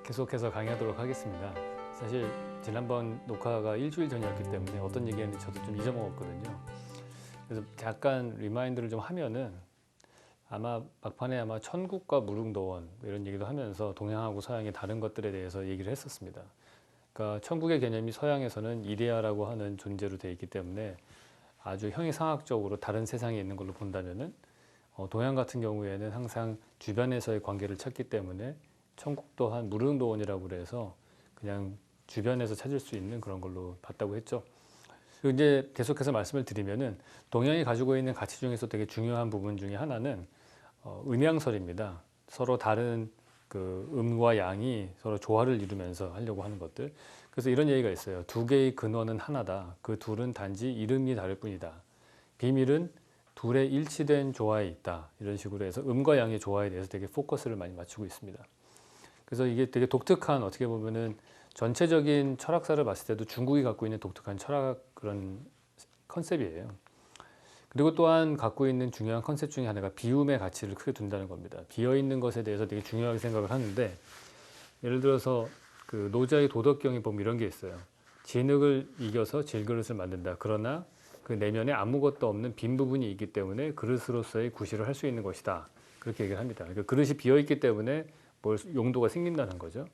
계속해서 강의하도록 하겠습니다. 사실 지난번 녹화가 일주일 전이었기 때문에 어떤 얘기했는지 저도 좀 잊어먹었거든요. 그래서 잠깐 리마인드를 좀 하면은 아마 막판에 천국과 무릉도원 이런 얘기도 하면서 동양하고 서양의 다른 것들에 대해서 얘기를 했었습니다. 그러니까 천국의 개념이 서양에서는 이데아라고 하는 존재로 되어 있기 때문에 아주 형이상학적으로 다른 세상에 있는 걸로 본다면은 동양 같은 경우에는 항상 주변에서의 관계를 찾기 때문에 천국 또한 무릉도원이라고 그래서 그냥 주변에서 찾을 수 있는 그런 걸로 봤다고 했죠. 그리고 이제 계속해서 말씀을 드리면은 동양이 가지고 있는 가치 중에서 되게 중요한 부분 중에 하나는 음양설입니다. 서로 다른 그 음과 양이 서로 조화를 이루면서 하려고 하는 것들. 그래서 이런 얘기가 있어요. 두 개의 근원은 하나다. 그 둘은 단지 이름이 다를 뿐이다. 비밀은 둘의 일치된 조화에 있다. 이런 식으로 해서 음과 양의 조화에 대해서 되게 포커스를 많이 맞추고 있습니다. 그래서 이게 되게 독특한, 어떻게 보면은 전체적인 철학사를 봤을 때도 중국이 갖고 있는 독특한 철학 그런 컨셉이에요. 그리고 또한 갖고 있는 중요한 컨셉 중에 하나가 비움의 가치를 크게 둔다는 겁니다. 비어있는 것에 대해서 되게 중요하게 생각을 하는데, 예를 들어서 그 노자의 도덕경에 보면 이런 게 있어요. 진흙을 이겨서 질그릇을 만든다. 그러나 그 내면에 아무것도 없는 빈 부분이 있기 때문에 그릇으로서의 구실을 할 수 있는 것이다. 그렇게 얘기를 합니다. 그러니까 그릇이 비어있기 때문에 뭘 용도가 생긴다는 거죠.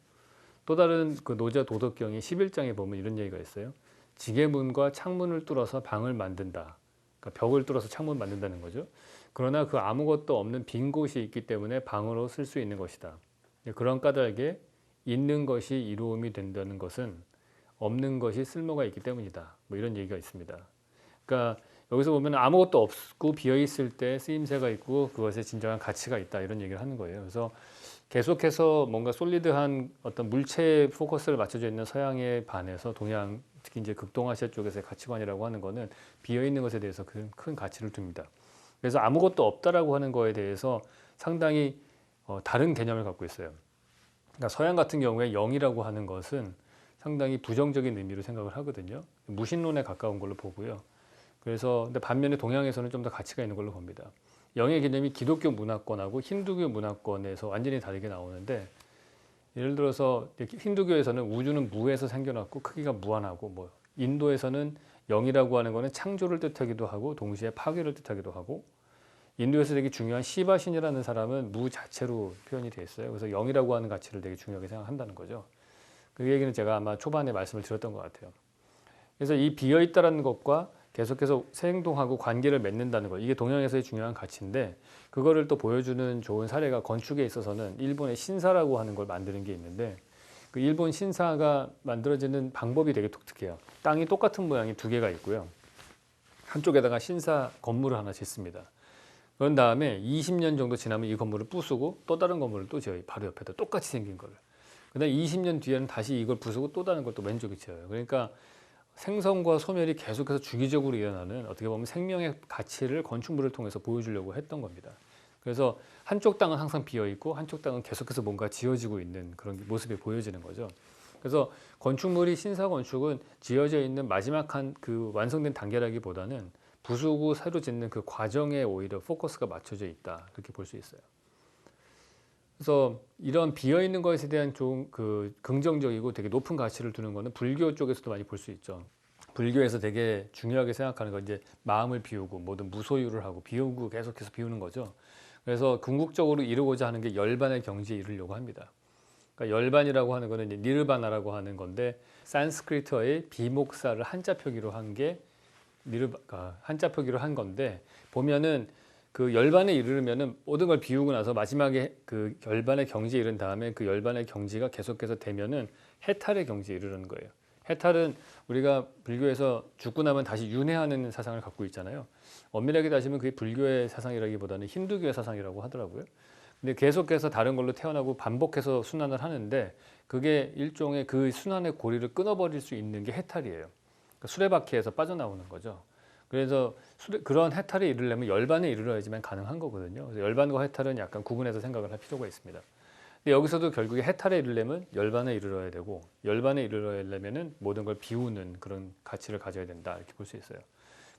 또 다른 그 노자 도덕경이 11장에 보면 이런 얘기가 있어요. 지게문과 창문을 뚫어서 방을 만든다. 그러니까 벽을 뚫어서 창문 만든다는 거죠. 그러나 그 아무것도 없는 빈 곳이 있기 때문에 방으로 쓸 수 있는 것이다. 그런 까닭에 있는 것이 이루음이 된다는 것은 없는 것이 쓸모가 있기 때문이다. 뭐 이런 얘기가 있습니다. 그러니까 여기서 보면 아무것도 없고 비어 있을 때 쓰임새가 있고 그것에 진정한 가치가 있다. 이런 얘기를 하는 거예요. 그래서 계속해서 뭔가 솔리드한 어떤 물체에 포커스를 맞춰져 있는 서양에 반해서 동양, 특히 이제 극동아시아 쪽에서의 가치관이라고 하는 거는 비어 있는 것에 대해서 큰 가치를 둡니다. 그래서 아무것도 없다라고 하는 거에 대해서 상당히 다른 개념을 갖고 있어요. 그러니까 서양 같은 경우에 영이라고 하는 것은 상당히 부정적인 의미로 생각을 하거든요. 무신론에 가까운 걸로 보고요. 그래서 근데 반면에 동양에서는 좀 더 가치가 있는 걸로 봅니다. 영의 개념이 기독교 문화권하고 힌두교 문화권에서 완전히 다르게 나오는데, 예를 들어서 힌두교에서는 우주는 무에서 생겨났고 크기가 무한하고, 뭐 인도에서는 영이라고 하는 거는 창조를 뜻하기도 하고 동시에 파괴를 뜻하기도 하고, 인도에서 되게 중요한 시바신이라는 사람은 무 자체로 표현이 되어 있어요. 그래서 영이라고 하는 가치를 되게 중요하게 생각한다는 거죠. 그 얘기는 제가 아마 초반에 말씀을 드렸던 것 같아요. 그래서 이 비어있다라는 것과 계속해서 행동하고 관계를 맺는다는 것, 이게 동양에서의 중요한 가치인데, 그거를 또 보여주는 좋은 사례가 건축에 있어서는 일본의 신사라고 하는 걸 만드는 게 있는데, 그 일본 신사가 만들어지는 방법이 되게 독특해요. 땅이 똑같은 모양이 두 개가 있고요. 한쪽에다가 신사 건물을 하나 짓습니다. 그런 다음에 20년 정도 지나면 이 건물을 부수고 또 다른 건물을 또 지어요. 바로 옆에다 똑같이 생긴 거를. 그다음 20년 뒤에는 다시 이걸 부수고 또 다른 걸 또 왼쪽에 지어요. 그러니까 생성과 소멸이 계속해서 주기적으로 일어나는, 어떻게 보면 생명의 가치를 건축물을 통해서 보여주려고 했던 겁니다. 그래서 한쪽 땅은 항상 비어 있고 한쪽 땅은 계속해서 뭔가 지어지고 있는 그런 모습이 보여지는 거죠. 그래서 건축물이, 신사 건축은 지어져 있는 마지막 한 그 완성된 단계라기보다는 부수고 새로 짓는 그 과정에 오히려 포커스가 맞춰져 있다, 그렇게 볼 수 있어요. 그래서 이런 비어 있는 것에 대한 좀 그 긍정적이고 되게 높은 가치를 두는 거는 불교 쪽에서도 많이 볼 수 있죠. 불교에서 되게 중요하게 생각하는 건 이제 마음을 비우고 모든 무소유를 하고 비우고 계속해서 비우는 거죠. 그래서 궁극적으로 이루고자 하는 게 열반의 경지에 이르려고 합니다. 그러니까 열반이라고 하는 거는 이제 니르바나라고 하는 건데, 산스크리트어의 비목사를 한자 표기로 한 게 한자 표기로 한 건데, 보면은 그 열반에 이르면은 모든 걸 비우고 나서 마지막에 그 열반의 경지에 이른 다음에 그 열반의 경지가 계속해서 되면은 해탈의 경지에 이르는 거예요. 해탈은 우리가 불교에서 죽고 나면 다시 윤회하는 사상을 갖고 있잖아요. 엄밀하게 따지면 그게 불교의 사상이라기보다는 힌두교의 사상이라고 하더라고요. 근데 계속해서 다른 걸로 태어나고 반복해서 순환을 하는데, 그게 일종의 그 순환의 고리를 끊어버릴 수 있는 게 해탈이에요. 그러니까 수레바퀴에서 빠져나오는 거죠. 그래서 그런 해탈에 이르려면 열반에 이르러야지만 가능한 거거든요. 그래서 열반과 해탈은 약간 구분해서 생각을 할 필요가 있습니다. 근데 여기서도 결국에 해탈에 이르려면 열반에 이르러야 되고, 열반에 이르러려면은 모든 걸 비우는 그런 가치를 가져야 된다, 이렇게 볼 수 있어요.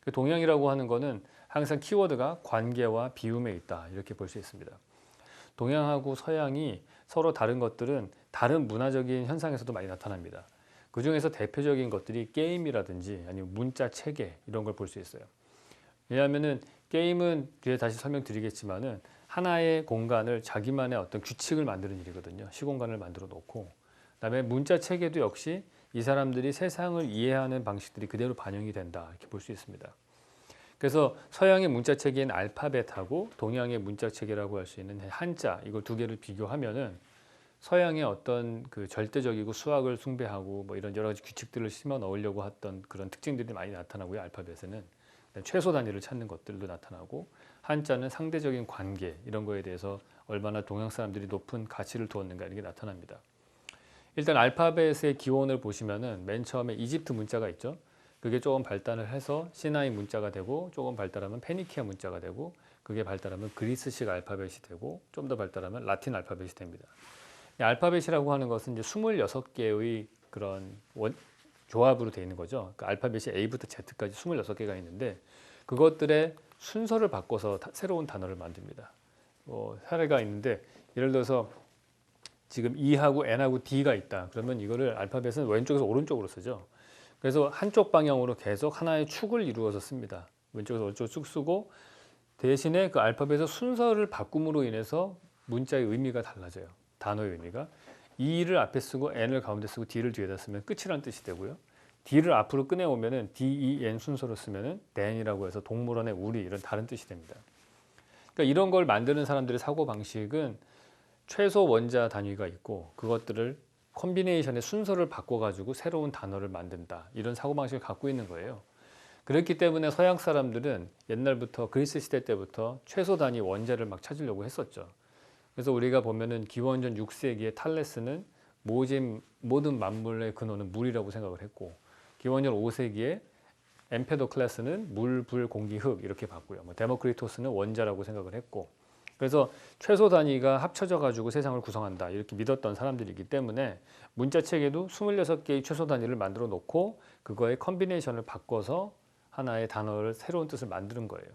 그 동양이라고 하는 거는 항상 키워드가 관계와 비움에 있다, 이렇게 볼 수 있습니다. 동양하고 서양이 서로 다른 것들은 다른 문화적인 현상에서도 많이 나타납니다. 그 중에서 대표적인 것들이 게임이라든지 아니면 문자 체계 이런 걸 볼 수 있어요. 왜냐하면은 게임은 뒤에 다시 설명드리겠지만은 하나의 공간을 자기만의 어떤 규칙을 만드는 일이거든요. 시공간을 만들어 놓고 그다음에 문자 체계도 역시 이 사람들이 세상을 이해하는 방식들이 그대로 반영이 된다 이렇게 볼 수 있습니다. 그래서 서양의 문자 체계인 알파벳하고 동양의 문자 체계라고 할 수 있는 한자 이걸 두 개를 비교하면은 서양의 어떤 그 절대적이고 수학을 숭배하고 뭐 이런 여러 가지 규칙들을 심어 넣으려고 했던 그런 특징들이 많이 나타나고요. 알파벳에는 최소 단위를 찾는 것들도 나타나고 한자는 상대적인 관계 이런 거에 대해서 얼마나 동양 사람들이 높은 가치를 두었는가 이런 게 나타납니다. 일단 알파벳의 기원을 보시면은 맨 처음에 이집트 문자가 있죠. 그게 조금 발달을 해서 시나이 문자가 되고 조금 발달하면 페니키아 문자가 되고 그게 발달하면 그리스식 알파벳이 되고 좀 더 발달하면 라틴 알파벳이 됩니다. 알파벳이라고 하는 것은 이제 26개의 그런 조합으로 되어 있는 거죠. 그 알파벳이 A부터 Z까지 26개가 있는데 그것들의 순서를 바꿔서 새로운 단어를 만듭니다. 사례가 있는데 예를 들어서 지금 E하고 N하고 D가 있다. 그러면 이거를 알파벳은 왼쪽에서 오른쪽으로 쓰죠. 그래서 한쪽 방향으로 계속 하나의 축을 이루어서 씁니다. 왼쪽에서 오른쪽으로 쭉 쓰고 대신에 그 알파벳의 순서를 바꿈으로 인해서 문자의 의미가 달라져요. 단어의 의미가. E를 앞에 쓰고 N을 가운데 쓰고 D를 뒤에다 쓰면 끝이라는 뜻이 되고요. D를 앞으로 꺼내오면은 D, E, N 순서로 쓰면은 than이라고 해서 동물원의 우리 이런 다른 뜻이 됩니다. 그러니까 이런 걸 만드는 사람들의 사고 방식은 최소 원자 단위가 있고 그것들을 콤비네이션의 순서를 바꿔가지고 새로운 단어를 만든다. 이런 사고 방식을 갖고 있는 거예요. 그렇기 때문에 서양 사람들은 옛날부터 그리스 시대 때부터 최소 단위 원자를 막 찾으려고 했었죠. 그래서 우리가 보면은 기원전 6세기의 탈레스는 모든 만물의 근원은 물이라고 생각을 했고 기원전 5세기에 엠페도클레스는 물, 불, 공기, 흙 이렇게 봤고요. 데모크리토스는 원자라고 생각을 했고 그래서 최소 단위가 합쳐져 가지고 세상을 구성한다 이렇게 믿었던 사람들이기 때문에 문자 체계도 26개의 최소 단위를 만들어 놓고 그거의 컨비네이션을 바꿔서 하나의 단어를 새로운 뜻을 만드는 거예요.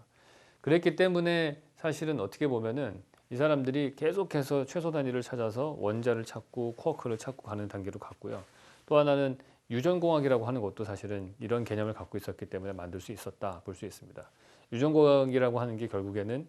그랬기 때문에 사실은 어떻게 보면은 이 사람들이 계속해서 최소 단위를 찾아서 원자를 찾고 쿼크를 찾고 가는 단계로 갔고요. 또 하나는 유전공학이라고 하는 것도 사실은 이런 개념을 갖고 있었기 때문에 만들 수 있었다 볼 수 있습니다. 유전공학이라고 하는 게 결국에는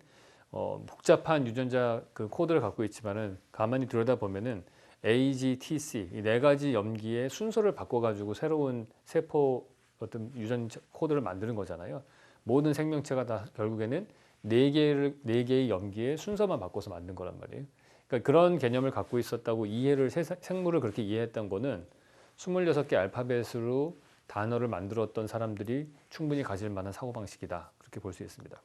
복잡한 유전자 그 코드를 갖고 있지만은 가만히 들여다 보면은 A, G, T, C 이 네 가지 염기의 순서를 바꿔가지고 새로운 세포 어떤 유전 코드를 만드는 거잖아요. 모든 생명체가 다 결국에는 네 개의 염기의 순서만 바꿔서 만든 거란 말이에요. 그러니까 그런 개념을 갖고 있었다고 생물을 그렇게 이해했던 거는 26개 알파벳으로 단어를 만들었던 사람들이 충분히 가질 만한 사고방식이다. 그렇게 볼 수 있습니다.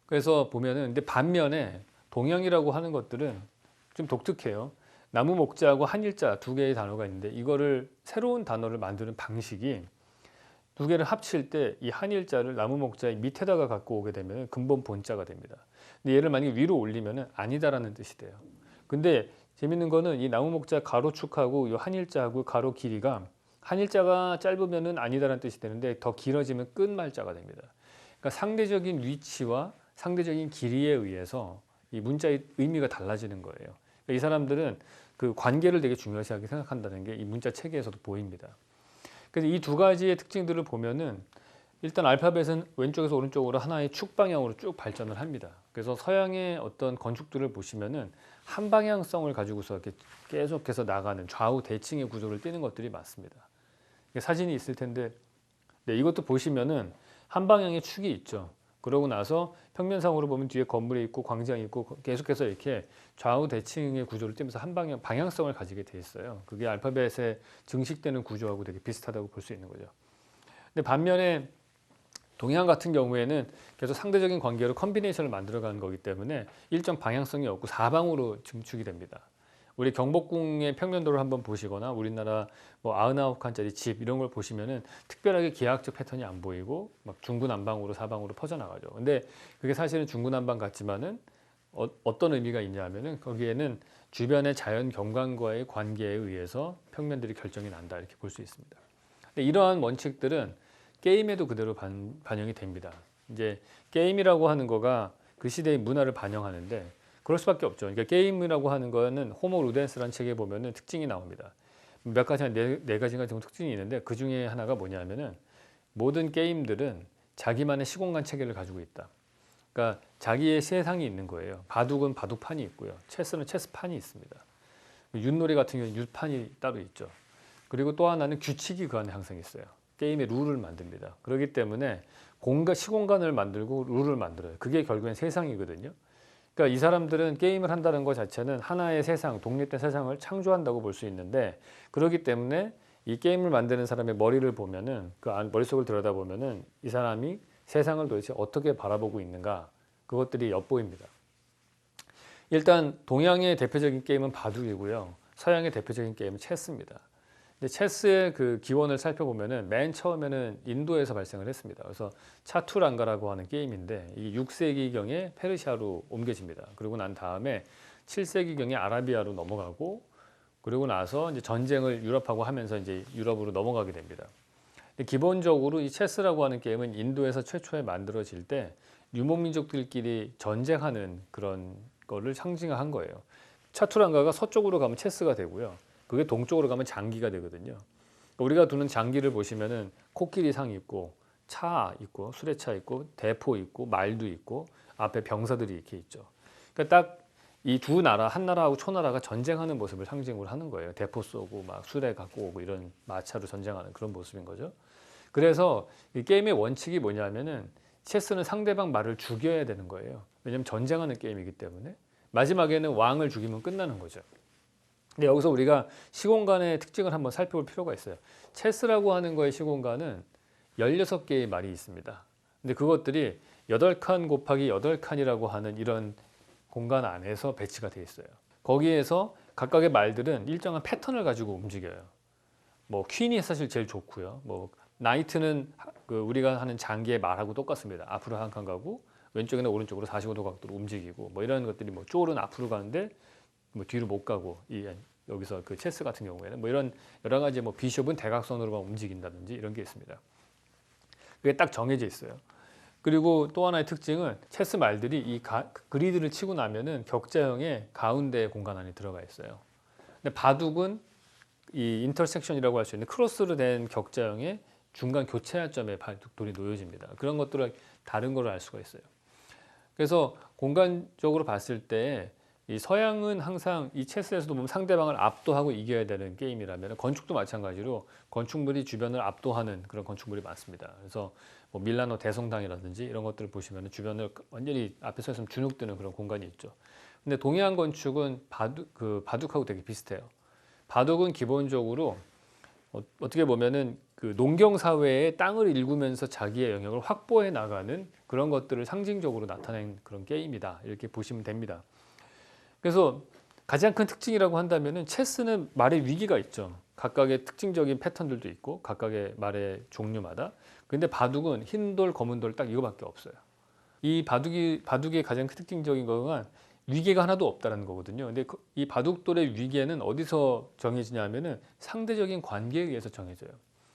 그래서 보면은 근데 반면에 동양이라고 하는 것들은 좀 독특해요. 나무 목자하고 한일자 두 개의 단어가 있는데 이거를 새로운 단어를 만드는 방식이 두 개를 합칠 때 이 한일자를 나무 목자의 밑에다가 갖고 오게 되면 근본 본자가 됩니다. 근데 얘를 만약에 위로 올리면 아니다라는 뜻이 돼요. 근데 재밌는 거는 이 나무 목자 가로축하고 이 한일자하고 가로 길이가 한일자가 짧으면은 아니다라는 뜻이 되는데 더 길어지면 끝말자가 됩니다. 그러니까 상대적인 위치와 상대적인 길이에 의해서 이 문자의 의미가 달라지는 거예요. 그러니까 이 사람들은 그 관계를 되게 중요시하게 생각한다는 게 이 문자 체계에서도 보입니다. 그래서 이 두 가지의 특징들을 보면은 일단 알파벳은 왼쪽에서 오른쪽으로 하나의 축 방향으로 쭉 발전을 합니다. 그래서 서양의 어떤 건축들을 보시면은 한 방향성을 가지고서 이렇게 계속해서 나가는 좌우 대칭의 구조를 띠는 것들이 많습니다. 사진이 있을 텐데, 네, 이것도 보시면은 한 방향의 축이 있죠. 그러고 나서 평면상으로 보면 뒤에 건물이 있고 광장이 있고 계속해서 이렇게 좌우 대칭의 구조를 띠면서 한 방향성을 가지게 돼 있어요. 그게 알파벳에 증식되는 구조하고 되게 비슷하다고 볼 수 있는 거죠. 근데 반면에 동양 같은 경우에는 계속 상대적인 관계로 컨비네이션을 만들어가는 거기 때문에 일정 방향성이 없고 사방으로 증축이 됩니다. 우리 경복궁의 평면도를 한번 보시거나 우리나라 뭐 99칸짜리 집 이런 걸 보시면은 특별하게 기하학적 패턴이 안 보이고 막 중구난방으로 사방으로 퍼져나가죠. 근데 그게 사실은 중구난방 같지만은 어떤 의미가 있냐 하면은 거기에는 주변의 자연 경관과의 관계에 의해서 평면들이 결정이 난다 이렇게 볼 수 있습니다. 근데 이러한 원칙들은 게임에도 그대로 반영이 됩니다. 이제 게임이라고 하는 거가 그 시대의 문화를 반영하는데 그럴 수밖에 없죠. 그러니까 게임이라고 하는 거는 호모 루덴스라는 책에 보면은 특징이 나옵니다. 몇 가지 네 가지가 정도 특징이 있는데 그 중에 하나가 뭐냐면은 모든 게임들은 자기만의 시공간 체계를 가지고 있다. 그러니까 자기의 세상이 있는 거예요. 바둑은 바둑판이 있고요. 체스는 체스판이 있습니다. 윷놀이 같은 경우는 윷판이 따로 있죠. 그리고 또 하나는 규칙이 그 안에 항상 있어요. 게임의 룰을 만듭니다. 그렇기 때문에 시공간을 만들고 룰을 만들어요. 그게 결국엔 세상이거든요. 그러니까 이 사람들은 게임을 한다는 것 자체는 하나의 세상, 독립된 세상을 창조한다고 볼 수 있는데 그렇기 때문에 이 게임을 만드는 사람의 머리를 보면은 머릿속을 들여다보면은 이 사람이 세상을 도대체 어떻게 바라보고 있는가 그것들이 엿보입니다. 일단 동양의 대표적인 게임은 바둑이고요. 서양의 대표적인 게임은 체스입니다. 근데 체스의 그 기원을 살펴보면은 맨 처음에는 인도에서 발생을 했습니다. 그래서 차투랑가라고 하는 게임인데 이 6세기경에 페르시아로 옮겨집니다. 그리고 난 다음에 7세기경에 아라비아로 넘어가고 그리고 나서 이제 전쟁을 유럽하고 하면서 이제 유럽으로 넘어가게 됩니다. 근데 기본적으로 이 체스라고 하는 게임은 인도에서 최초에 만들어질 때 유목민족들끼리 전쟁하는 그런 거를 상징한 거예요. 차투랑가가 서쪽으로 가면 체스가 되고요. 그게 동쪽으로 가면 장기가 되거든요. 우리가 두는 장기를 보시면은 코끼리상 있고 차 있고 수레차 있고 대포 있고 말도 있고 앞에 병사들이 이렇게 있죠. 그러니까 딱 이 두 나라, 한 나라하고 초나라가 전쟁하는 모습을 상징으로 하는 거예요. 대포 쏘고 막 수레 갖고 오고 이런 마차로 전쟁하는 그런 모습인 거죠. 그래서 이 게임의 원칙이 뭐냐면은 체스는 상대방 말을 죽여야 되는 거예요. 왜냐하면 전쟁하는 게임이기 때문에 마지막에는 왕을 죽이면 끝나는 거죠. 근데 여기서 우리가 시공간의 특징을 한번 살펴볼 필요가 있어요. 체스라고 하는 거의 시공간은 16개의 말이 있습니다. 근데 그것들이 8칸 곱하기 8칸이라고 하는 이런 공간 안에서 배치가 되어 있어요. 거기에서 각각의 말들은 일정한 패턴을 가지고 움직여요. 뭐 퀸이 사실 제일 좋고요. 뭐 나이트는 그 우리가 하는 장기의 말하고 똑같습니다. 앞으로 한 칸 가고 왼쪽이나 오른쪽으로 45도 각도로 움직이고 뭐 이런 것들이 뭐 쫄은 앞으로 가는데 뭐 뒤로 못 가고 여기서 그 체스 같은 경우에는 뭐 이런 여러 가지 뭐 비숍은 대각선으로만 움직인다든지 이런 게 있습니다. 그게 딱 정해져 있어요. 그리고 또 하나의 특징은 체스 말들이 그리드를 치고 나면은 격자형의 가운데 공간 안에 들어가 있어요. 근데 바둑은 이 인터섹션이라고 할 수 있는 크로스로 된 격자형의 중간 교차점에 바둑돌이 놓여집니다. 그런 것들을 다른 걸 알 수가 있어요. 그래서 공간적으로 봤을 때 이 서양은 항상 이 체스에서도 보면 상대방을 압도하고 이겨야 되는 게임이라면 건축도 마찬가지로 건축물이 주변을 압도하는 그런 건축물이 많습니다. 그래서 뭐 밀라노 대성당이라든지 이런 것들을 보시면 주변을 완전히 앞에 서 있으면 주눅드는 그런 공간이 있죠. 근데 동양 건축은 바둑하고 되게 비슷해요. 바둑은 기본적으로 어떻게 보면은 그 농경 사회의 땅을 일구면서 자기의 영역을 확보해 나가는 그런 것들을 상징적으로 나타낸 그런 게임이다. 이렇게 보시면 됩니다. 그래서 가장 큰 특징이라고 한다면은 체스는 말의 위기가 있죠. 각각의 특징적인 패턴들도 있고 각각의 말의 종류마다. 근데 바둑은 흰 돌, 검은 돌 딱 이거밖에 없어요. 이 바둑의 가장 특징적인 거가 위계가 하나도 없다는 거거든요. 근데 이 바둑돌의 위계는 어디서 정해지냐면은 상대적인 관계에 의해서 정해져요.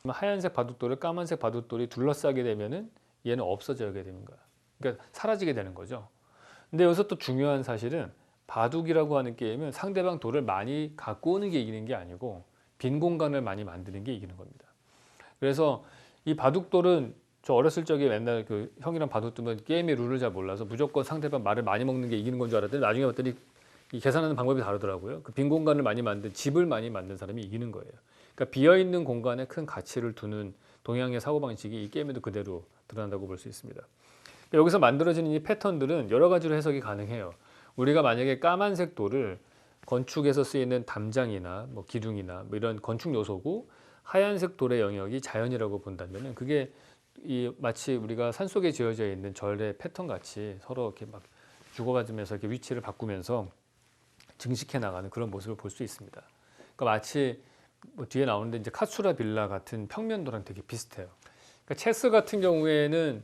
하얀색 바둑돌을 까만색 바둑돌이 둘러싸게 되면은 얘는 없어져야 되는 거야. 그러니까 사라지게 되는 거죠. 근데 여기서 또 중요한 사실은 바둑이라고 하는 게임은 상대방 돌을 많이 갖고 오는 게 이기는 게 아니고 빈 공간을 많이 만드는 게 이기는 겁니다. 그래서 이 바둑돌은 저 어렸을 적에 맨날 그 형이랑 바둑 두면 게임의 룰을 잘 몰라서 무조건 상대방 말을 많이 먹는 게 이기는 건 줄 알았더니 나중에 봤더니 이 계산하는 방법이 다르더라고요. 그 빈 공간을 많이 만든 집을 많이 만든 사람이 이기는 거예요. 그러니까 비어 있는 공간에 큰 가치를 두는 동양의 사고 방식이 이 게임에도 그대로 드러난다고 볼 수 있습니다. 여기서 만들어지는 이 패턴들은 여러 가지로 해석이 가능해요. 우리가 만약에 까만색 돌을 건축에서 쓰이는 담장이나 뭐 기둥이나 뭐 이런 건축 요소고 하얀색 돌의 영역이 자연이라고 본다면은 그게 마치 우리가 산속에 지어져 있는 절의 패턴 같이 서로 이렇게 막 주고받으면서 이렇게 위치를 바꾸면서 증식해 나가는 그런 모습을 볼 수 있습니다. 그러니까 마치 뭐 뒤에 나오는데 이제 카츠라 빌라 같은 평면도랑 되게 비슷해요. 그러니까 체스 같은 경우에는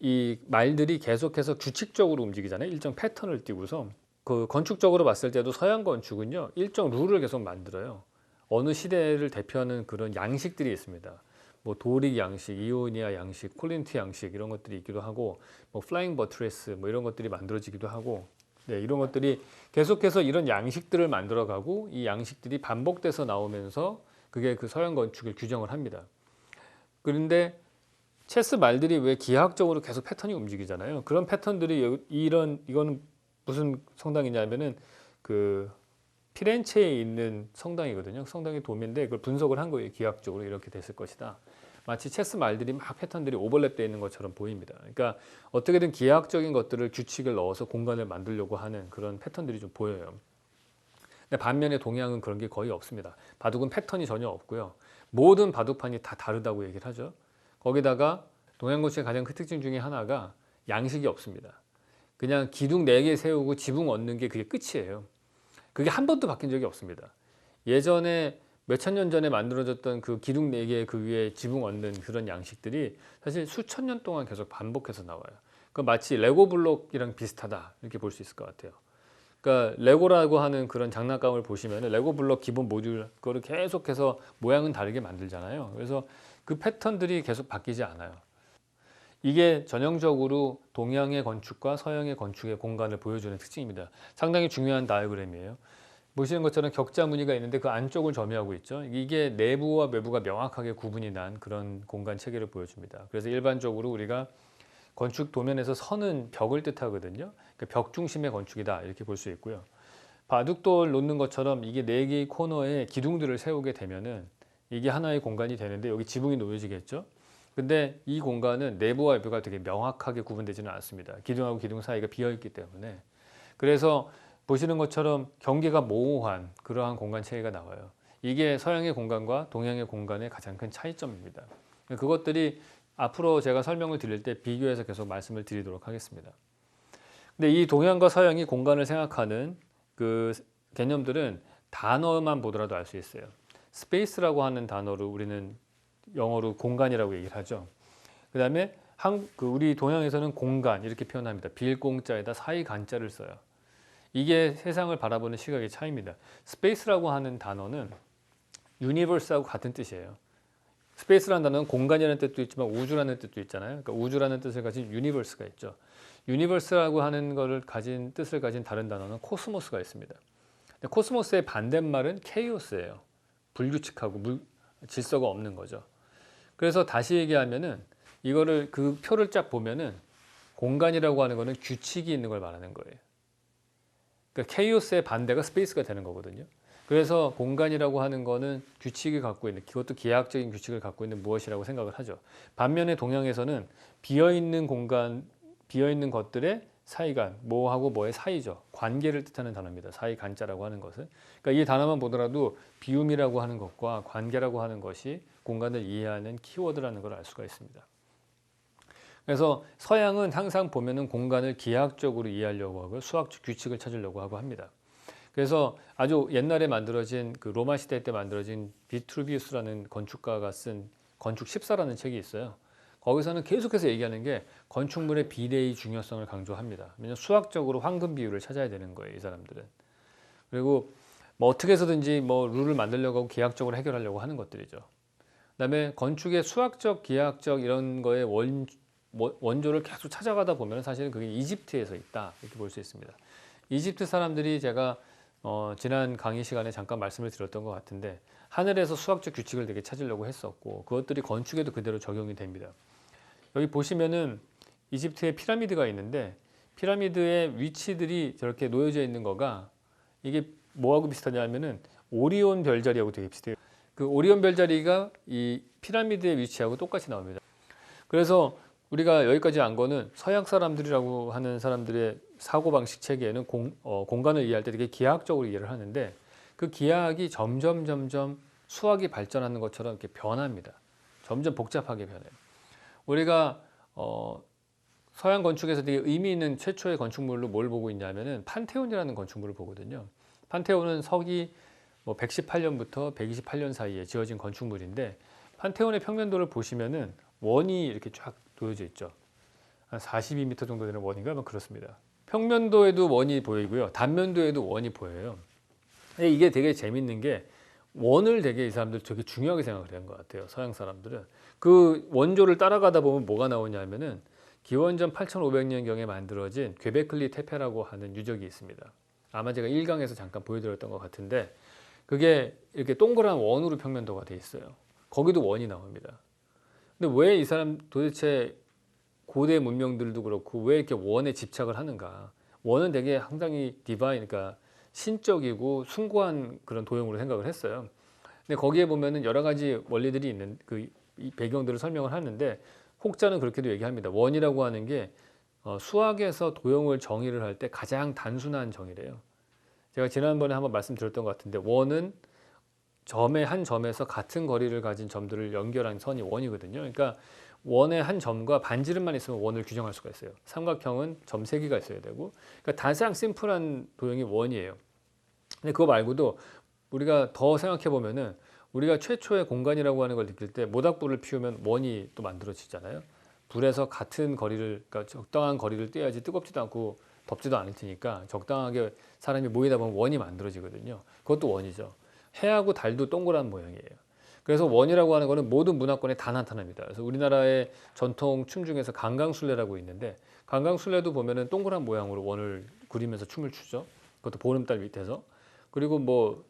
이 말들이 계속해서 규칙적으로 움직이잖아요. 일정 패턴을 띠고서 그 건축적으로 봤을 때도 서양 건축은요 일정 룰을 계속 만들어요. 어느 시대를 대표하는 그런 양식들이 있습니다. 뭐 도릭 양식, 이오니아 양식, 콜린트 양식 이런 것들이 있기도 하고 뭐 플라잉 버트레스 뭐 이런 것들이 만들어지기도 하고 네, 이런 것들이 계속해서 이런 양식들을 만들어가고 이 양식들이 반복돼서 나오면서 그게 그 서양 건축을 규정을 합니다. 그런데 체스 말들이 왜 기하학적으로 계속 패턴이 움직이잖아요. 그런 패턴들이 이거는 무슨 성당이냐면은 그 피렌체에 있는 성당이거든요. 성당의 도면인데 그걸 분석을 한 거예요. 기하학적으로 이렇게 됐을 것이다. 마치 체스 말들이 막 패턴들이 오버랩되어 있는 것처럼 보입니다. 그러니까 어떻게든 기하학적인 것들을 규칙을 넣어서 공간을 만들려고 하는 그런 패턴들이 좀 보여요. 근데 반면에 동양은 그런 게 거의 없습니다. 바둑은 패턴이 전혀 없고요. 모든 바둑판이 다 다르다고 얘기를 하죠. 거기다가 동양 건축의 가장 큰 특징 중에 하나가 양식이 없습니다. 그냥 기둥 4개 세우고 지붕 얻는 게 그게 끝이에요. 그게 한 번도 바뀐 적이 없습니다. 예전에 몇천 년 전에 만들어졌던 그 기둥 4개 그 위에 지붕 얻는 그런 양식들이 사실 수천 년 동안 계속 반복해서 나와요. 그 마치 레고 블록이랑 비슷하다 이렇게 볼 수 있을 것 같아요. 그러니까 레고라고 하는 그런 장난감을 보시면 레고 블록 기본 모듈 그거를 계속해서 모양은 다르게 만들잖아요. 그래서 그 패턴들이 계속 바뀌지 않아요. 이게 전형적으로 동양의 건축과 서양의 건축의 공간을 보여주는 특징입니다. 상당히 중요한 다이어그램이에요. 보시는 것처럼 격자 무늬가 있는데 그 안쪽을 점유하고 있죠. 이게 내부와 외부가 명확하게 구분이 난 그런 공간 체계를 보여줍니다. 그래서 일반적으로 우리가 건축 도면에서 선은 벽을 뜻하거든요. 그러니까 벽 중심의 건축이다 이렇게 볼 수 있고요. 바둑돌 놓는 것처럼 이게 4개의 코너에 기둥들을 세우게 되면은 이게 하나의 공간이 되는데 여기 지붕이 놓여지겠죠. 근데 이 공간은 내부와 외부가 되게 명확하게 구분되지는 않습니다. 기둥하고 기둥 사이가 비어 있기 때문에. 그래서 보시는 것처럼 경계가 모호한 그러한 공간 체계가 나와요. 이게 서양의 공간과 동양의 공간의 가장 큰 차이점입니다. 그것들이 앞으로 제가 설명을 드릴 때 비교해서 계속 말씀을 드리도록 하겠습니다. 근데 이 동양과 서양이 공간을 생각하는 그 개념들은 단어만 보더라도 알 수 있어요. 스페이스라고 하는 단어를 우리는 영어로 공간이라고 얘기를 하죠. 그 다음에 우리 동양에서는 공간 이렇게 표현합니다. 빌공자에다 사이간자를 써요. 이게 세상을 바라보는 시각의 차이입니다. 스페이스라고 하는 단어는 유니버스하고 같은 뜻이에요. 스페이스라는 단어는 공간이라는 뜻도 있지만 우주라는 뜻도 있잖아요. 그러니까 우주라는 뜻을 가진 유니버스가 있죠. 유니버스라고 하는 것을 가진 뜻을 가진 다른 단어는 코스모스가 있습니다. 근데 코스모스의 반대말은 케이오스예요. 불규칙하고 질서가 없는 거죠. 그래서 다시 얘기하면은 이거를 그 표를 쫙 보면은 공간이라고 하는 거는 규칙이 있는 걸 말하는 거예요. 그러니까 케이오스의 반대가 스페이스가 되는 거거든요. 그래서 공간이라고 하는 거는 규칙을 갖고 있는, 그것도 기하학적인 규칙을 갖고 있는 무엇이라고 생각을 하죠. 반면에 동양에서는 비어있는 공간, 비어있는 것들의 사이간, 뭐하고 뭐의 사이죠. 관계를 뜻하는 단어입니다. 사이간자라고 하는 것은. 그러니까 이 단어만 보더라도 비움이라고 하는 것과 관계라고 하는 것이 공간을 이해하는 키워드라는 걸 알 수가 있습니다. 그래서 서양은 항상 보면은 공간을 기하학적으로 이해하려고 하고 수학적 규칙을 찾으려고 하고 합니다. 그래서 아주 옛날에 만들어진 그 로마 시대 때 만들어진 비트루비우스라는 건축가가 쓴 건축 14라는 책이 있어요. 거기서는 계속해서 얘기하는 게 건축물의 비례의 중요성을 강조합니다. 왜냐하면 수학적으로 황금 비율을 찾아야 되는 거예요, 이 사람들은. 그리고 뭐 어떻게 해서든지 뭐 룰을 만들려고 하고 기하학적으로 해결하려고 하는 것들이죠. 그다음에 건축의 수학적, 기하학적 이런 거의 원조를 계속 찾아가다 보면 사실은 그게 이집트에서 있다 이렇게 볼 수 있습니다. 이집트 사람들이 제가 지난 강의 시간에 잠깐 말씀을 드렸던 것 같은데 하늘에서 수학적 규칙을 되게 찾으려고 했었고 그것들이 건축에도 그대로 적용이 됩니다. 여기 보시면은 이집트에 피라미드가 있는데 피라미드의 위치들이 저렇게 놓여져 있는 거가 이게 뭐하고 비슷하냐면은 오리온 별자리하고 되게 비슷해요. 그 오리온 별자리가 이 피라미드의 위치하고 똑같이 나옵니다. 그래서 우리가 여기까지 안 거는 서양 사람들이라고 하는 사람들의 사고방식 체계에는 공간을 이해할 때 되게 기하학적으로 이해를 하는데 그 기하학이 점점 수학이 발전하는 것처럼 이렇게 변합니다. 점점 복잡하게 변해요. 우리가 서양 건축에서 되게 의미 있는 최초의 건축물로 뭘 보고 있냐면은 판테온이라는 건축물을 보거든요. 판테온은 서기 118년부터 128년 사이에 지어진 건축물인데 판테온의 평면도를 보시면은 원이 이렇게 쫙 놓여져 있죠. 한 42m 정도 되는 원인가 뭐 그렇습니다. 평면도에도 원이 보이고요. 단면도에도 원이 보여요. 근데 이게 되게 재밌는 게 원을 되게 이 사람들 되게 중요하게 생각을 하는 것 같아요. 서양 사람들은. 그 원조를 따라가다 보면 뭐가 나오냐면은 기원전 8500년경에 만들어진 괴베클리 테페라고 하는 유적이 있습니다. 아마 제가 1강에서 잠깐 보여드렸던 것 같은데 그게 이렇게 동그란 원으로 평면도가 돼 있어요. 거기도 원이 나옵니다. 근데 왜 이 사람 도대체 고대 문명들도 그렇고 왜 이렇게 원에 집착을 하는가? 원은 되게 상당히 디바인, 그러니까 신적이고 숭고한 그런 도형으로 생각을 했어요. 근데 거기에 보면은 여러 가지 원리들이 있는 이 배경들을 설명을 하는데 혹자는 그렇게도 얘기합니다. 원이라고 하는 게 수학에서 도형을 정의를 할 때 가장 단순한 정의래요. 제가 지난번에 한번 말씀드렸던 것 같은데 원은 점의 한 점에서 같은 거리를 가진 점들을 연결한 선이 원이거든요. 그러니까 원의 한 점과 반지름만 있으면 원을 규정할 수가 있어요. 삼각형은 점 3개가 있어야 되고 그러니까 가장 심플한 도형이 원이에요. 근데 그거 말고도 우리가 더 생각해 보면은 우리가 최초의 공간이라고 하는 걸 느낄 때 모닥불을 피우면 원이 또 만들어지잖아요. 불에서 같은 거리를, 그러니까 적당한 거리를 떼야지 뜨겁지도 않고 덥지도 않을 테니까 적당하게 사람이 모이다 보면 원이 만들어지거든요. 그것도 원이죠. 해하고 달도 동그란 모양이에요. 그래서 원이라고 하는 거는 모든 문화권에 다 나타납니다. 그래서 우리나라의 전통 춤 중에서 강강술래라고 있는데 강강술래도 보면은 동그란 모양으로 원을 그리면서 춤을 추죠. 그것도 보름달 밑에서. 그리고 뭐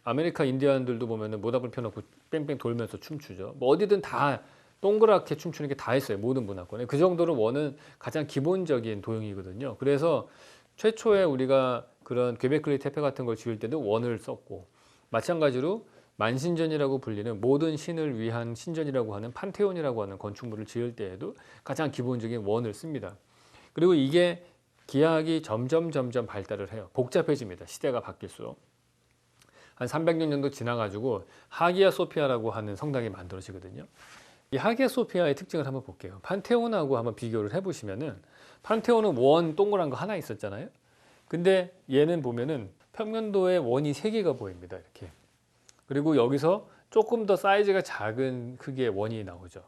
아메리카 인디언들도 보면은 모닥불 펴놓고 뺑뺑 돌면서 춤추죠. 뭐 어디든 다 동그랗게 춤추는 게 다 있어요. 모든 문화권에. 그 정도로 원은 가장 기본적인 도형이거든요. 그래서 최초에 우리가 그런 괴베클리 테페 같은 걸 지을 때도 원을 썼고 마찬가지로 만신전이라고 불리는 모든 신을 위한 신전이라고 하는 판테온이라고 하는 건축물을 지을 때에도 가장 기본적인 원을 씁니다. 그리고 이게 기하학이 점점 발달을 해요. 복잡해집니다. 시대가 바뀔수록. 한 300년 정도 지나가지고 하기야 소피아라고 하는 성당이 만들어지거든요. 이 하기야 소피아의 특징을 한번 볼게요. 판테온하고 한번 비교를 해보시면은 판테온은 원 동그란 거 하나 있었잖아요. 근데 얘는 보면은 평면도에 원이 3개가 보입니다. 이렇게. 그리고 여기서 조금 더 사이즈가 작은 크기의 원이 나오죠.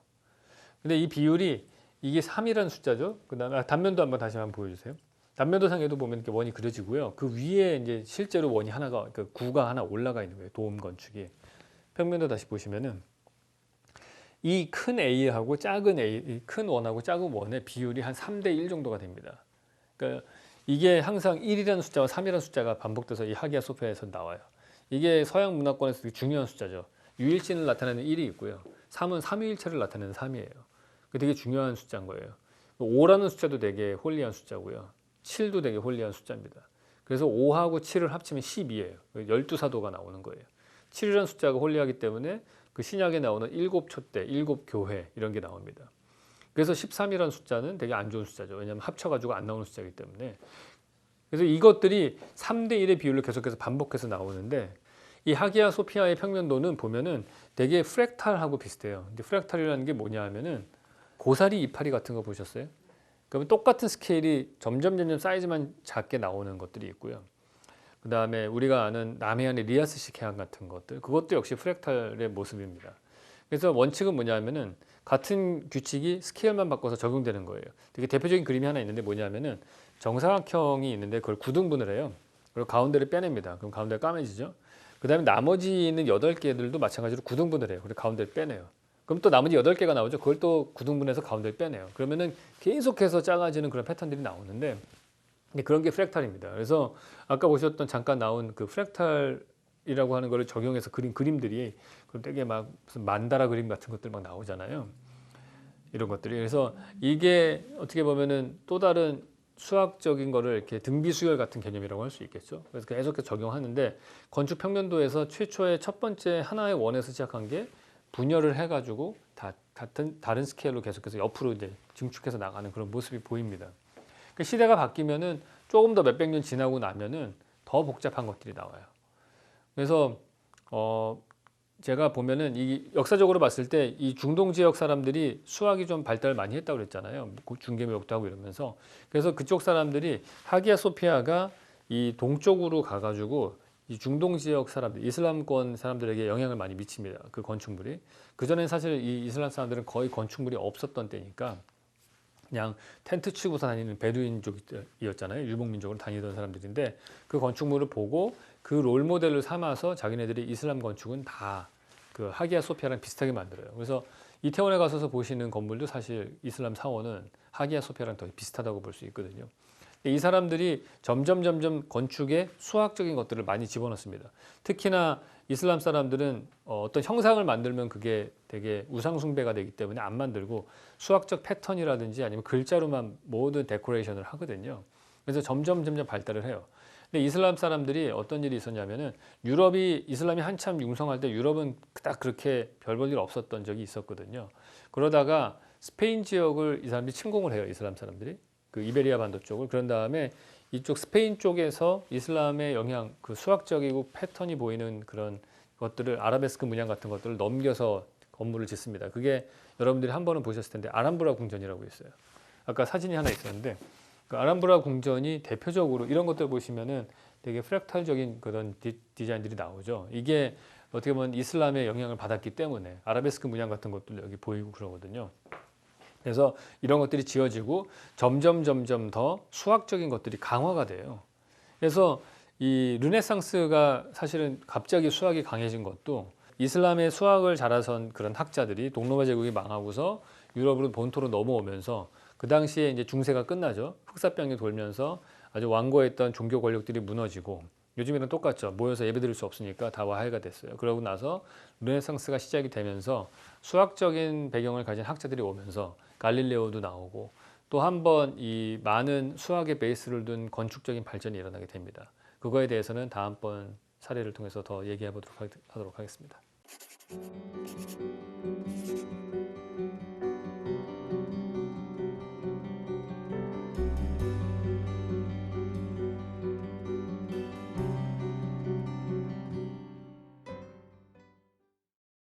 근데 이 비율이 이게 3이라는 숫자죠. 그다음에 단면도 한번 다시 한번 보여주세요. 단면도 상에도 보면 이렇게 원이 그려지고요. 그 위에 이제 실제로 원이 하나가 그 구가 하나 올라가 있는 거예요. 도움 건축이. 평면도 다시 보시면은 이 큰 A하고 작은 A, 큰 원하고 작은 원의 비율이 한 3대 1 정도가 됩니다. 그러니까 이게 항상 1이라는 숫자와 3이라는 숫자가 반복돼서 이 하기야 소피아에서 나와요. 이게 서양 문화권에서 되게 중요한 숫자죠. 유일신을 나타내는 1이 있고요. 3은 삼위일체를 나타내는 3이에요. 그 되게 중요한 숫자인 거예요. 5라는 숫자도 되게 홀리한 숫자고요. 7도 되게 홀리한 숫자입니다. 그래서 5하고 7을 합치면 12예요. 12사도가 나오는 거예요. 7이라는 숫자가 홀리하기 때문에 그 신약에 나오는 7촛대, 7교회 이런 게 나옵니다. 그래서 13이라는 숫자는 되게 안 좋은 숫자죠. 왜냐하면 합쳐가지고 안 나오는 숫자이기 때문에. 그래서 이것들이 3대 1의 비율로 계속해서 반복해서 나오는데 이 하기야 소피아의 평면도는 보면은 되게 프랙탈하고 비슷해요. 근데 프랙탈이라는 게 뭐냐 하면은 고사리 이파리 같은 거 보셨어요? 그러면 똑같은 스케일이 점점 사이즈만 작게 나오는 것들이 있고요. 그 다음에 우리가 아는 남해안의 리아스식 해안 같은 것들, 그것도 역시 프랙탈의 모습입니다. 그래서 원칙은 뭐냐면은 같은 규칙이 스케일만 바꿔서 적용되는 거예요. 되게 대표적인 그림이 하나 있는데 뭐냐면은 정사각형이 있는데 그걸 9등분을 해요. 그리고 가운데를 빼냅니다. 그럼 가운데가 까매지죠. 그 다음에 나머지 있는 8개들도 마찬가지로 9등분을 해요. 그리고 가운데를 빼내요. 그럼 또 나머지 8개가 나오죠. 그걸 또 9등분해서 가운데를 빼내요. 그러면은 계속해서 작아지는 그런 패턴들이 나오는데 그런 게 프랙탈입니다. 그래서 아까 보셨던 잠깐 나온 그 프랙탈이라고 하는 거를 적용해서 그린 그림들이 되게 막 무슨 만다라 그림 같은 것들 막 나오잖아요. 이런 것들이. 그래서 이게 어떻게 보면은 또 다른 수학적인 거를 이렇게 등비수열 같은 개념이라고 할 수 있겠죠. 그래서 계속해서 적용하는데 건축 평면도에서 최초의 첫 번째 하나의 원에서 시작한 게 분열을 해가지고 같은 다른 스케일로 계속해서 옆으로 이제 증축해서 나가는 그런 모습이 보입니다. 그 시대가 바뀌면은 조금 더 몇백 년 지나고 나면은 더 복잡한 것들이 나와요. 그래서 제가 보면은 이 역사적으로 봤을 때 이 중동 지역 사람들이 수학이 좀 발달을 많이 했다고 그랬잖아요. 중계무역도 하고 이러면서. 그래서 그쪽 사람들이 하기야 소피아가 이 동쪽으로 가가지고 이 중동 지역 사람들, 이슬람권 사람들에게 영향을 많이 미칩니다. 그 건축물이. 그전엔 사실 이 이슬람 사람들은 거의 건축물이 없었던 때니까 그냥 텐트 치고서 다니는 베두인족이었잖아요. 유목민족으로 다니던 사람들인데 그 건축물을 보고 그 롤모델을 삼아서 자기네들이 이슬람 건축은 다 그 하기야 소피아랑 비슷하게 만들어요. 그래서 이태원에 가셔서 보시는 건물도 사실 이슬람 사원은 하기야 소피아랑 더 비슷하다고 볼 수 있거든요. 이 사람들이 점점 건축에 수학적인 것들을 많이 집어넣습니다. 특히나 이슬람 사람들은 어떤 형상을 만들면 그게 되게 우상숭배가 되기 때문에 안 만들고 수학적 패턴이라든지 아니면 글자로만 모든 데코레이션을 하거든요. 그래서 점점 발달을 해요. 근데 이슬람 사람들이 어떤 일이 있었냐면은 유럽이 이슬람이 한참 융성할 때 유럽은 딱 그렇게 별 볼 일 없었던 적이 있었거든요. 그러다가 스페인 지역을 이 사람들이 침공을 해요. 이슬람 사람들이 그 이베리아 반도 쪽을. 그런 다음에 이쪽 스페인 쪽에서 이슬람의 영향, 그 수학적이고 패턴이 보이는 그런 것들을 아라베스크 문양 같은 것들을 넘겨서 건물을 짓습니다. 그게 여러분들이 한 번은 보셨을 텐데 아람브라 궁전이라고 있어요. 아까 사진이 하나 있었는데 그 아람브라 궁전이 대표적으로 이런 것들 보시면은 되게 프랙탈적인 그런 디자인들이 나오죠. 이게 어떻게 보면 이슬람의 영향을 받았기 때문에 아라베스크 문양 같은 것도 여기 보이고 그러거든요. 그래서 이런 것들이 지어지고 점점 더 수학적인 것들이 강화가 돼요. 그래서 이 르네상스가 사실은 갑자기 수학이 강해진 것도 이슬람의 수학을 잘하선 그런 학자들이 동로마 제국이 망하고서 유럽으로 본토로 넘어오면서 그 당시에 이제 중세가 끝나죠. 흑사병이 돌면서 아주 완고했던 종교 권력들이 무너지고 요즘에는 똑같죠. 모여서 예배드릴 수 없으니까 다 와해가 됐어요. 그러고 나서 르네상스가 시작이 되면서 수학적인 배경을 가진 학자들이 오면서 갈릴레오도 나오고 또 한 번 이 많은 수학의 베이스를 둔 건축적인 발전이 일어나게 됩니다. 그거에 대해서는 다음번 사례를 통해서 더 얘기해 보도록 하겠습니다.